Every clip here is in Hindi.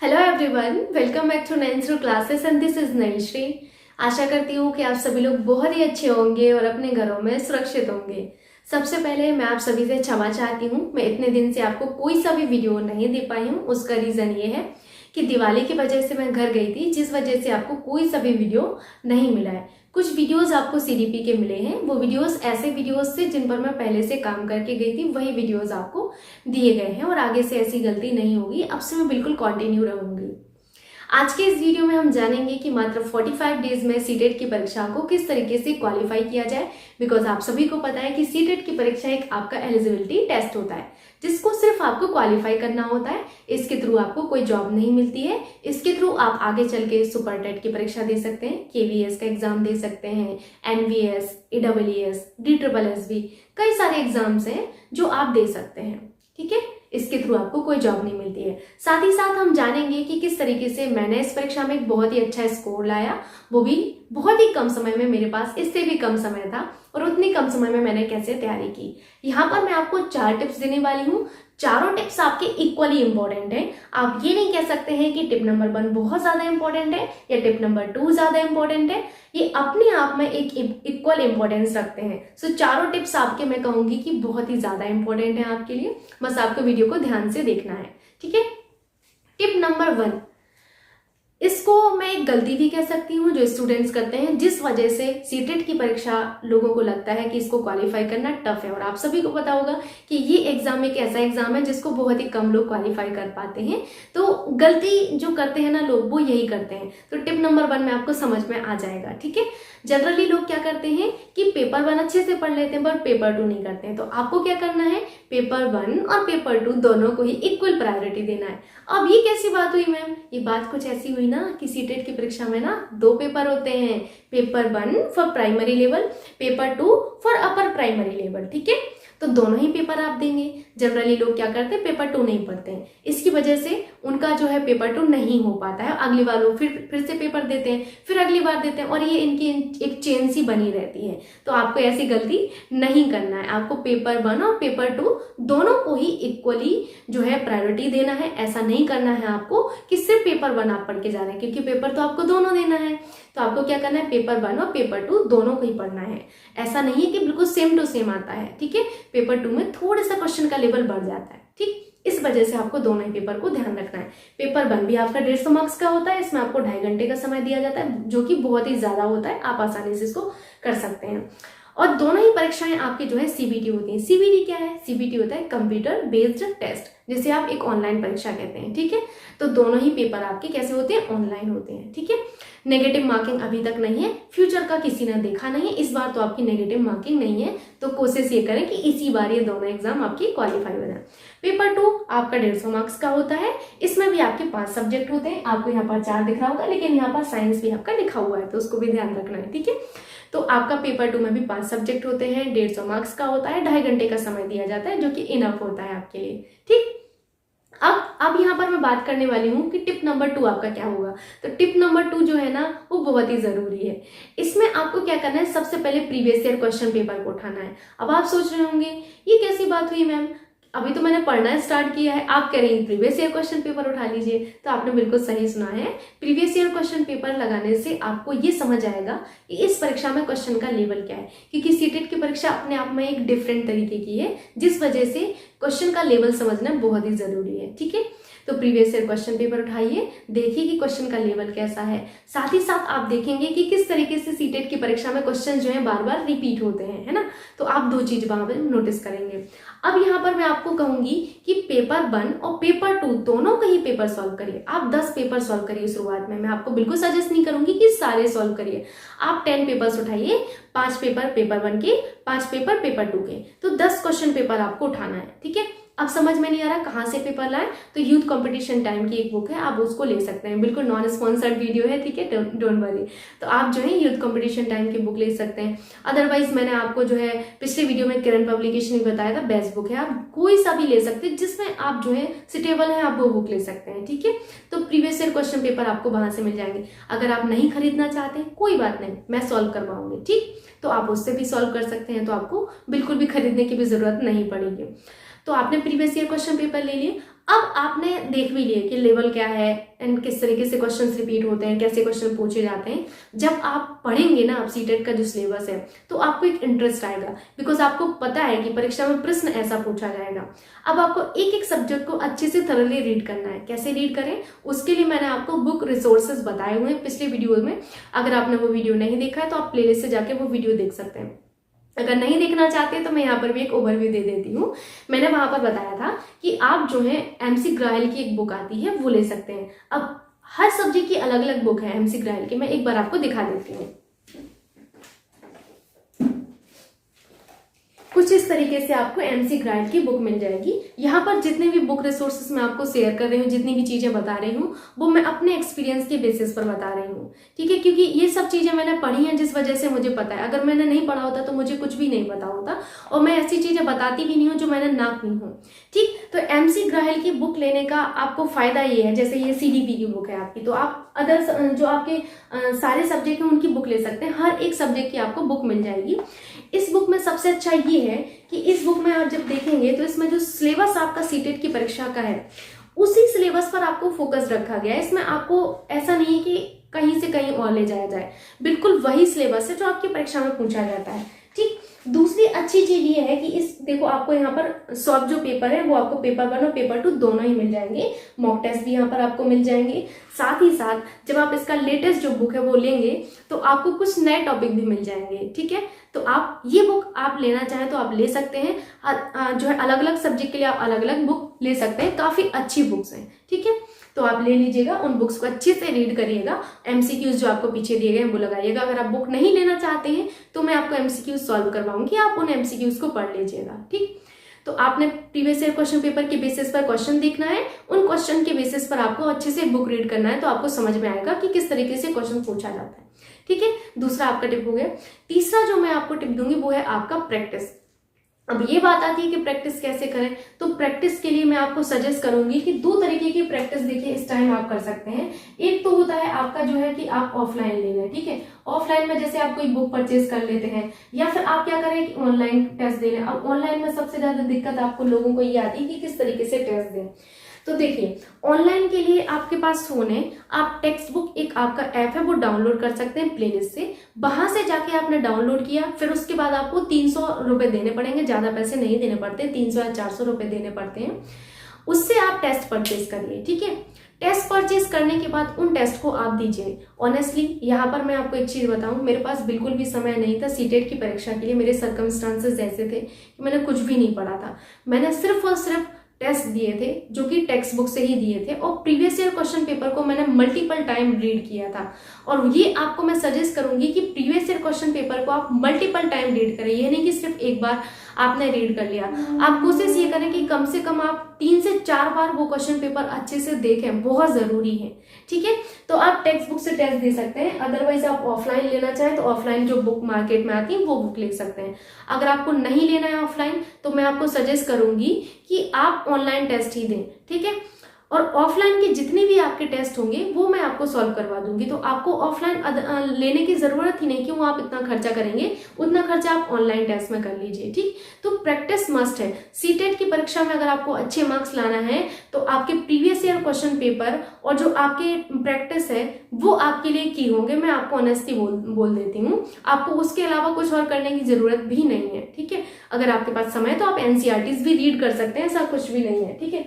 Hello everyone, welcome back to 9 classes and this is Naishri. आशा करती हूँ कि आप सभी लोग बहुत ही अच्छे होंगे और अपने घरों में सुरक्षित होंगे। सबसे पहले मैं आप सभी से क्षमा चाहती हूँ, मैं इतने दिन से आपको कोई सा भी वीडियो नहीं दे पाई हूँ। उसका रीज़न ये है कि दिवाली की वजह से मैं घर गई थी, जिस वजह से आपको कोई सा भी वीडियो नहीं मिला है। कुछ वीडियोस आपको सीडीपी के मिले हैं, वो वीडियोस ऐसे वीडियोस थे जिन पर मैं पहले से काम करके गई थी, वही वीडियोस आपको दिए गए हैं और आगे से ऐसी गलती नहीं होगी। अब से मैं बिल्कुल कंटिन्यू रहूंगी। आज के इस वीडियो में हम जानेंगे कि मात्र 45 डेज में सीटेट की परीक्षा को किस तरीके से क्वालिफाई किया जाए। बिकॉज आप सभी को पता है कि सीटेट की परीक्षा एक आपका एलिजिबिलिटी टेस्ट होता है, जिसको सिर्फ आपको क्वालिफाई करना होता है। इसके थ्रू आपको कोई जॉब नहीं मिलती है। इसके थ्रू आप आगे चल के सुपर टेट की परीक्षा दे सकते हैं, केवीएस का एग्जाम दे सकते हैं, एनवीएस, ईडब्ल्यूएस, DSSB, कई सारे एग्जाम्स हैं जो आप दे सकते हैं। ठीक है, इसके थ्रू आपको कोई जॉब नहीं मिलती है। साथ ही साथ हम जानेंगे कि किस तरीके से मैंने इस परीक्षा में एक बहुत ही अच्छा स्कोर लाया, वो भी बहुत ही कम समय में। मेरे पास इससे भी कम समय था और उतनी कम समय में मैंने कैसे तैयारी की। यहाँ पर मैं आपको 4 टिप्स देने वाली हूँ। चारों टिप्स आपके इक्वली इंपॉर्टेंट हैं। आप ये नहीं कह सकते हैं कि टिप नंबर 1 बहुत ज्यादा इंपॉर्टेंट है या टिप नंबर 2 ज्यादा इंपॉर्टेंट है। ये अपने आप में एक इक्वल इंपॉर्टेंस रखते हैं। सो चारों टिप्स आपके मैं कहूंगी कि बहुत ही ज्यादा इंपॉर्टेंट है आपके लिए। बस आपको वीडियो को ध्यान से देखना है। ठीक है, टिप नंबर 1, इसको मैं एक गलती भी कह सकती हूँ जो स्टूडेंट्स करते हैं, जिस वजह से सीटेट की परीक्षा लोगों को लगता है कि इसको क्वालिफाई करना टफ है। और आप सभी को पता होगा कि ये एग्जाम एक ऐसा एग्जाम है जिसको बहुत ही कम लोग क्वालिफाई कर पाते हैं। तो गलती जो करते हैं ना लोग, वो यही करते हैं। तो टिप नंबर 1 में आपको समझ में आ जाएगा। ठीक है, जनरली लोग क्या करते हैं कि पेपर 1 अच्छे से पढ़ लेते हैं पर पेपर 2 नहीं करते हैं। तो आपको क्या करना है, पेपर 1 और पेपर 2 दोनों को ही इक्वल प्रायोरिटी देना है। अब ये कैसी बात हुई मैम? ये बात कुछ ऐसी हुई ना कि सीटेट की परीक्षा में ना 2 पेपर होते हैं, paper 1 for primary level, paper 2 for upper primary level. ठीक है, तो दोनों ही पेपर आप देंगे। जनरली लोग क्या करते हैं, पेपर 2 नहीं पढ़ते हैं। इसकी वजह से उनका जो है पेपर 2 नहीं हो पाता है। अगली बार वो फिर से पेपर देते हैं, फिर अगली बार देते हैं और ये इनकी एक चेन सी बनी रहती है। तो आपको ऐसी गलती नहीं करना है। आपको पेपर 1 और पेपर 2 दोनों को ही इक्वली जो है प्रायोरिटी देना है। ऐसा नहीं करना है आपको कि सिर्फ पेपर 1 आप पढ़ के जा रहे हैं, क्योंकि पेपर तो आपको दोनों देना है। तो आपको क्या करना है, पेपर 1 और पेपर 2 दोनों को ही पढ़ना है। ऐसा नहीं है कि बिल्कुल सेम टू सेम आता है। ठीक है, पेपर 2 में थोड़ा सा क्वेश्चन का लेवल बढ़ जाता है। ठीक, इस वजह से आपको दोनों ही पेपर को ध्यान रखना है। पेपर 1 भी आपका 150 मार्क्स का होता है। इसमें आपको 2.5 घंटे का समय दिया जाता है, जो कि बहुत ही ज्यादा होता है। आप आसानी से इसको कर सकते हैं। और दोनों ही परीक्षाएं आपकी जो है सीबीटी होती है। सीबीटी क्या है? सीबीटी होता है कंप्यूटर बेस्ड टेस्ट, जिसे आप एक ऑनलाइन परीक्षा कहते हैं। ठीक है, तो दोनों ही पेपर आपके कैसे होते हैं, ऑनलाइन होते हैं। ठीक है, नेगेटिव मार्किंग अभी तक नहीं है। फ्यूचर का किसी ने देखा नहीं है, इस बार तो आपकी नेगेटिव मार्किंग नहीं है। तो कोशिश ये करें कि इसी बार ये दोनों एग्जाम आपकी क्वालिफाई हो जाए। पेपर 2 आपका 150 मार्क्स का होता है। इसमें भी आपके 5 सब्जेक्ट होते हैं। आपको यहाँ पर 4 दिख रहा होगा, लेकिन यहाँ पर साइंस भी आपका लिखा हुआ है, तो उसको भी ध्यान रखना है। ठीक है, तो आपका पेपर 2 में भी 5 सब्जेक्ट होते हैं, 150 मार्क्स का होता है, 2.5 घंटे का समय दिया जाता है, जो कि इनफ होता है आपके लिए। ठीक, अब यहाँ पर मैं बात करने वाली हूँ कि टिप नंबर 2 आपका क्या होगा। तो टिप नंबर 2 जो है ना, वो बहुत ही जरूरी है। इसमें आपको क्या करना है, सबसे पहले प्रीवियस ईयर क्वेश्चन पेपर को उठाना है। अब आप सोच रहे होंगे ये कैसी बात हुई मैम, अभी तो मैंने पढ़ना स्टार्ट किया है, आप कह रही हैं प्रीवियस ईयर क्वेश्चन पेपर उठा लीजिए। तो आपने बिल्कुल सही सुना है। प्रीवियस ईयर क्वेश्चन पेपर लगाने से आपको ये समझ आएगा कि इस परीक्षा में क्वेश्चन का लेवल क्या है, क्योंकि सीटेट की परीक्षा अपने आप में एक डिफरेंट तरीके की है, जिस वजह से क्वेश्चन का लेवल समझना बहुत ही जरूरी है। ठीक है, तो प्रीवियस ईयर क्वेश्चन पेपर उठाइए, देखिए कि क्वेश्चन का लेवल कैसा है। साथ ही साथ आप देखेंगे कि किस तरीके से सीटेट की परीक्षा में क्वेश्चन जो है बार बार रिपीट होते हैं, है ना। तो आप 2 चीज वहां पर नोटिस करेंगे। अब यहाँ पर मैं आपको कहूंगी कि पेपर 1 और पेपर 2 दोनों का ही पेपर सॉल्व करिए। आप 10 पेपर सॉल्व करिए शुरुआत में। मैं आपको बिल्कुल सजेस्ट नहीं करूंगी कि सारे सॉल्व करिए। आप 10 पेपर्स उठाइए, 5 पेपर पेपर 1 के, 5 पेपर पेपर 2 के, तो 10 क्वेश्चन पेपर आपको उठाना है। ठीक है, अब समझ में नहीं आ रहा कहाँ से पेपर लाए, तो यूथ कंपटीशन टाइम की एक बुक है, आप उसको ले सकते हैं। बिल्कुल नॉन स्पॉन्सर्ड वीडियो है, ठीक है, डोंट वरी। तो आप जो है यूथ कंपटीशन टाइम की बुक ले सकते हैं। अदरवाइज मैंने आपको जो है पिछले वीडियो में किरण पब्लिकेशन भी बताया था, बेस्ट बुक है, आप कोई सा भी ले सकते हैं जिसमें आप जो है सिटेबल है, आप वो बुक ले सकते हैं। ठीक है, तो प्रीवियस ईयर क्वेश्चन पेपर आपको वहां से मिल जाएंगे। अगर आप नहीं खरीदना चाहते कोई बात नहीं, मैं सॉल्व करवाऊंगी। ठीक, तो आप उससे भी सॉल्व कर सकते हैं, तो आपको बिल्कुल भी खरीदने की भी जरूरत नहीं पड़ेगी। तो आपने प्रीवियस ईयर क्वेश्चन पेपर ले लिए। अब आपने देख भी लिए कि लेवल क्या है एंड किस तरीके से क्वेश्चंस रिपीट होते हैं, कैसे क्वेश्चन पूछे जाते हैं। जब आप पढ़ेंगे ना, आप सीटेट का जो सिलेबस है, तो आपको एक इंटरेस्ट आएगा, बिकॉज आपको पता है कि परीक्षा में प्रश्न ऐसा पूछा जाएगा। अब आपको एक एक सब्जेक्ट को अच्छे से थॉरली रीड करना है। कैसे रीड करें, उसके लिए मैंने आपको बुक रिसोर्सेज बताए हुए हैं पिछले वीडियो में। अगर आपने वो वीडियो नहीं देखा है तो आप प्लेलिस्ट से जाके वो वीडियो देख सकते हैं। अगर नहीं देखना चाहते तो मैं यहाँ पर भी एक ओवरव्यू दे देती हूँ। मैंने वहां पर बताया था कि आप जो है MC ग्रायल की एक बुक आती है वो ले सकते हैं। अब हर सब्जेक्ट की अलग अलग बुक है MC ग्रायल की, मैं एक बार आपको दिखा देती हूँ। कुछ इस तरीके से आपको MC ग्रायल की बुक मिल जाएगी। यहाँ पर जितने भी बुक रिसोर्सेस मैं आपको शेयर कर रही हूँ, जितनी भी चीजें बता रही हूँ, वो मैं अपने एक्सपीरियंस के बेसिस पर बता रही हूँ, ठीक है। क्योंकि ये सब चीजें मैंने पढ़ी हैं, जिस वजह से मुझे पता है। अगर मैंने नहीं पढ़ा होता तो मुझे कुछ भी नहीं पता होता, और मैं ऐसी चीजें बताती भी नहीं हूँ जो मैंने ना की हूँ, ठीक। तो MC ग्रायल की बुक लेने का आपको फायदा ये है, जैसे ये CDP की बुक है आपकी, तो आप अदर्स जो आपके सारे सब्जेक्ट हैं उनकी बुक ले सकते हैं। हर एक सब्जेक्ट की आपको बुक मिल जाएगी। इस बुक में सबसे अच्छा ये है कि इस बुक में आप जब देखेंगे तो इसमें जो सिलेबस आपका सीटेट की परीक्षा का है, उसी सिलेबस पर आपको फोकस रखा गया है। इसमें आपको ऐसा नहीं है कि कहीं से कहीं और ले जाया जाए, बिल्कुल वही सिलेबस है जो आपकी परीक्षा में पूछा जाता है, ठीक। दूसरी अच्छी चीज ये है कि इस देखो आपको यहाँ पर सॉल्व जो पेपर है वो आपको पेपर 1 और पेपर 2 दोनों ही मिल जाएंगे। मॉक टेस्ट भी यहाँ पर आपको मिल जाएंगे। साथ ही साथ जब आप इसका लेटेस्ट जो बुक है वो लेंगे तो आपको कुछ नए टॉपिक भी मिल जाएंगे, ठीक है। तो आप ये बुक आप लेना चाहें तो आप ले सकते हैं। जो है अलग अलग सब्जेक्ट के लिए आप अलग अलग बुक ले सकते हैं, काफी अच्छी बुक्स हैं, ठीक है। तो आप ले लीजिएगा, उन बुक्स को अच्छे से रीड करिएगा। MCQs जो आपको पीछे दिए गए हैं वो लगाइएगा। अगर आप बुक नहीं लेना चाहते हैं तो मैं आपको MCQs सॉल्व करवाऊंगी, आप उन MCQs को पढ़ लीजिएगा, ठीक। तो आपने प्रीवियस ईयर क्वेश्चन पेपर के बेसिस पर क्वेश्चन देखना है, उन क्वेश्चन के बेसिस पर आपको अच्छे से बुक रीड करना है, तो आपको समझ में आएगा कि किस तरीके से क्वेश्चन पूछा जाता है, ठीक है। दूसरा आपका टिप हो गया। तीसरा जो मैं आपको टिप दूंगी वो है आपका प्रैक्टिस। अब ये बात आती है कि प्रैक्टिस कैसे करें, तो प्रैक्टिस के लिए मैं आपको सजेस्ट करूंगी कि 2 तरीके की प्रैक्टिस देखिए इस टाइम आप कर सकते हैं। एक तो होता है आपका जो है कि आप ऑफलाइन ले लें, ठीक है। ऑफलाइन में जैसे आप कोई बुक परचेज कर लेते हैं, या फिर आप क्या करें कि ऑनलाइन टेस्ट दे लें। अब ऑनलाइन में सबसे ज्यादा दिक्कत आपको लोगों को ये आती है कि किस तरीके से टेस्ट दें। तो देखिए, ऑनलाइन के लिए आपके पास फोन है, आप टेक्स्ट बुक एक आपका ऐप है वो डाउनलोड कर सकते हैं प्लेलिस्ट से। वहां से जाके आपने डाउनलोड किया, फिर उसके बाद आपको 300 रुपए देने पड़ेंगे, ज्यादा पैसे नहीं देने पड़ते, 300 या 400 रुपए देने पड़ते हैं। उससे आप टेस्ट परचेज करिए, ठीक है। टेस्ट परचेज करने के बाद उन टेस्ट को आप दीजिए। ऑनेस्टली यहाँ पर मैं आपको एक चीज बताऊं, मेरे पास बिल्कुल भी समय नहीं था सीटेट की परीक्षा के लिए। मेरे सर्कमस्टांसेस ऐसे थे कि मैंने कुछ भी नहीं पढ़ा था। मैंने सिर्फ और सिर्फ टेस्ट दिए थे जो कि टेक्स्ट बुक से ही दिए थे, और प्रीवियस ईयर क्वेश्चन पेपर को मैंने मल्टीपल टाइम रीड किया था। और ये आपको मैं सजेस्ट करूंगी कि प्रीवियस ईयर क्वेश्चन पेपर को आप मल्टीपल टाइम रीड करें। ये नहीं कि सिर्फ एक बार आपने रीड कर लिया। आप कोशिश ये करें कि कम से कम आप 3 से 4 बार वो क्वेश्चन पेपर अच्छे से देखें, बहुत जरूरी है, ठीक है। तो आप टेक्स्ट बुक से टेस्ट दे सकते हैं। अदरवाइज आप ऑफलाइन लेना चाहें तो ऑफलाइन जो बुक मार्केट में आती है वो बुक ले सकते हैं। अगर आपको नहीं लेना है ऑफलाइन तो मैं आपको सजेस्ट करूंगी कि आप ऑनलाइन टेस्ट ही दें, ठीक है। और ऑफलाइन के जितने भी आपके टेस्ट होंगे वो मैं आपको सॉल्व करवा दूंगी। तो आपको ऑफलाइन लेने की जरूरत ही नहीं, क्यों आप इतना खर्चा करेंगे, उतना खर्चा आप ऑनलाइन टेस्ट में कर लीजिए, ठीक। तो प्रैक्टिस मस्ट है। सीटेट की परीक्षा में अगर आपको अच्छे मार्क्स लाना है तो आपके प्रीवियस ईयर क्वेश्चन पेपर और जो आपके प्रैक्टिस है वो आपके लिए की होंगे। मैं आपको ऑनेस्टली बोल देती हूँ, आपको उसके अलावा कुछ और करने की जरूरत भी नहीं है, ठीक है। अगर आपके पास समय है तो आप NCERTs भी रीड कर सकते हैं, ऐसा कुछ भी नहीं है, ठीक है।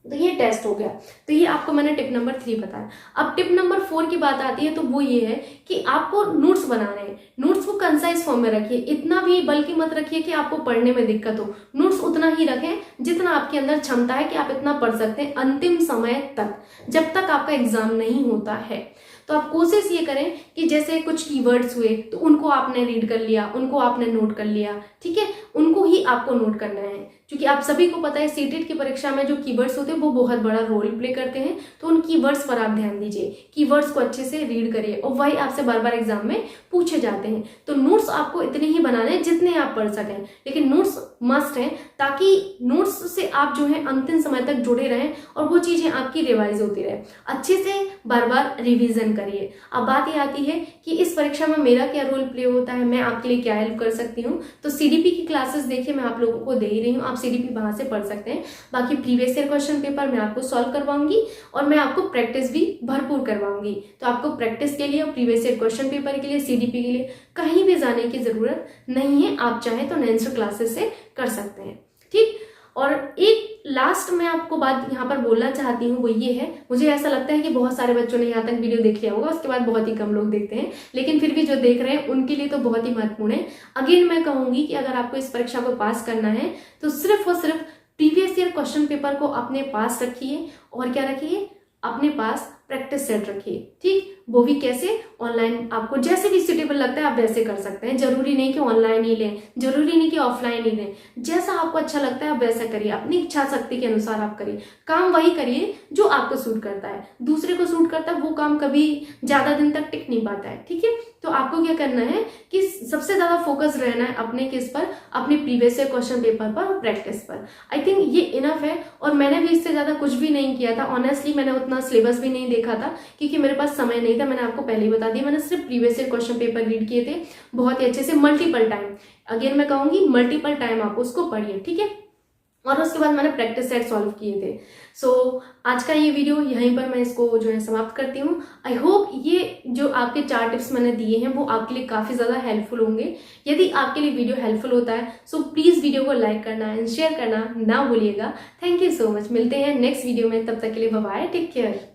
तो ये टेस्ट हो गया। तो ये आपको मैंने टिप नंबर 3 बताया। अब टिप नंबर 4 की बात आती है, तो वो ये है कि आपको नोट्स बनाने हैं। नोट्स को कंसाइज फॉर्म में रखिए, इतना भी बल्कि मत रखिए कि आपको पढ़ने में दिक्कत हो। नोट्स उतना ही रखें जितना आपके अंदर क्षमता है कि आप इतना पढ़ सकते हैं अंतिम समय तक, जब तक आपका एग्जाम नहीं होता है। तो आप कोशिश ये करें कि जैसे कुछ कीवर्ड्स हुए तो उनको आपने रीड कर लिया, उनको आपने नोट कर लिया, ठीक है। उनको ही आपको नोट करना है, क्योंकि आप सभी को पता है सीटेट की परीक्षा में जो कीवर्ड्स होते हैं वो बहुत बड़ा रोल प्ले करते हैं। तो उन कीवर्ड्स पर आप ध्यान दीजिए, कीवर्ड्स को अच्छे से रीड करिए, और वही आपसे बार बार एग्जाम में पूछे जाते हैं। तो नोट्स आपको इतने ही बनाने हैं जितने आप पढ़ सकें, लेकिन नोट्स मस्ट है, ताकि नोट्स से आप जो है अंतिम समय तक जुड़े रहें और वो चीजें आपकी रिवाइज होती रहे। अच्छे से बार बार रिवीजन करिए। अब बात ये आती है कि इस परीक्षा में मेरा क्या रोल प्ले होता है, मैं आपके लिए क्या हेल्प कर सकती हूँ। तो सीडीपी की क्लासेस देखिए मैं आप लोगों को दे ही रही हूँ, आप सीडीपी वहां से पढ़ सकते हैं। बाकी प्रीवियस ईयर क्वेश्चन पेपर मैं आपको सॉल्व करवाऊंगी और मैं आपको प्रैक्टिस भी भरपूर करवाऊंगी। तो आपको प्रैक्टिस के लिए और प्रीवियस ईयर क्वेश्चन पेपर के लिए, सीडीपी के लिए कहीं भी जाने की जरूरत नहीं है। आप चाहें तो नैंसरो क्लासेस से कर सकते हैं, ठीक। और एक लास्ट मैं आपको बात यहाँ पर बोलना चाहती हूँ, वो ये है, मुझे ऐसा लगता है कि बहुत सारे बच्चों ने यहाँ तक वीडियो देख लिया होगा, उसके बाद बहुत ही कम लोग देखते हैं, लेकिन फिर भी जो देख रहे हैं उनके लिए तो बहुत ही महत्वपूर्ण है। अगेन मैं कहूंगी कि अगर आपको इस परीक्षा को पास करना है तो सिर्फ और सिर्फ प्रीवियस ईयर क्वेश्चन पेपर को अपने पास रखिए और क्या रखिए, अपने पास प्रैक्टिस सेट रखिए, ठीक। वो भी कैसे, ऑनलाइन, आपको जैसे भी सुटेबल लगता है आप वैसे कर सकते हैं। जरूरी नहीं कि ऑनलाइन ही लें, जरूरी नहीं कि ऑफलाइन ही लें, जैसा आपको अच्छा लगता है आप वैसा करिए, अपनी इच्छा शक्ति के अनुसार आप करिए। काम वही करिए जो आपको सूट करता है, दूसरे को सूट करता है वो काम कभी ज्यादा दिन तक टिक नहीं पाता है, ठीक है। तो आपको क्या करना है कि सबसे ज्यादा फोकस रहना है अपने किस पर, अपने प्रीवियस ईयर क्वेश्चन पेपर पर और प्रैक्टिस पर। आई थिंक ये इनफ है और मैंने भी इससे ज्यादा कुछ भी नहीं किया था। ऑनेस्टली मैंने उतना सिलेबस भी नहीं देखा था क्योंकि मेरे पास समय नहीं था। मैंने आपको पहले ही बता दिया, मैंने सिर्फ previous year question paper read किए थे बहुत ही अच्छे से, मल्टीपल टाइम। अगेन मैं कहूंगी मल्टीपल टाइम आप उसको पढ़िए, ठीक है। और उसके बाद मैंने प्रैक्टिस सेट सॉल्व किए थे। सो आज का ये वीडियो यहीं पर मैं इसको जो है समाप्त करती हूँ। आई होप ये जो आपके 4 टिप्स मैंने दिए हैं वो आपके लिए काफी ज्यादा हेल्पफुल होंगे। यदि आपके लिए वीडियो हेल्पफुल होता है सो प्लीज वीडियो को लाइक करना एंड शेयर करना ना भूलिएगा। Thank you so much. मिलते हैं नेक्स्ट वीडियो में, तब तक के लिए बाय बाय, टेक केयर।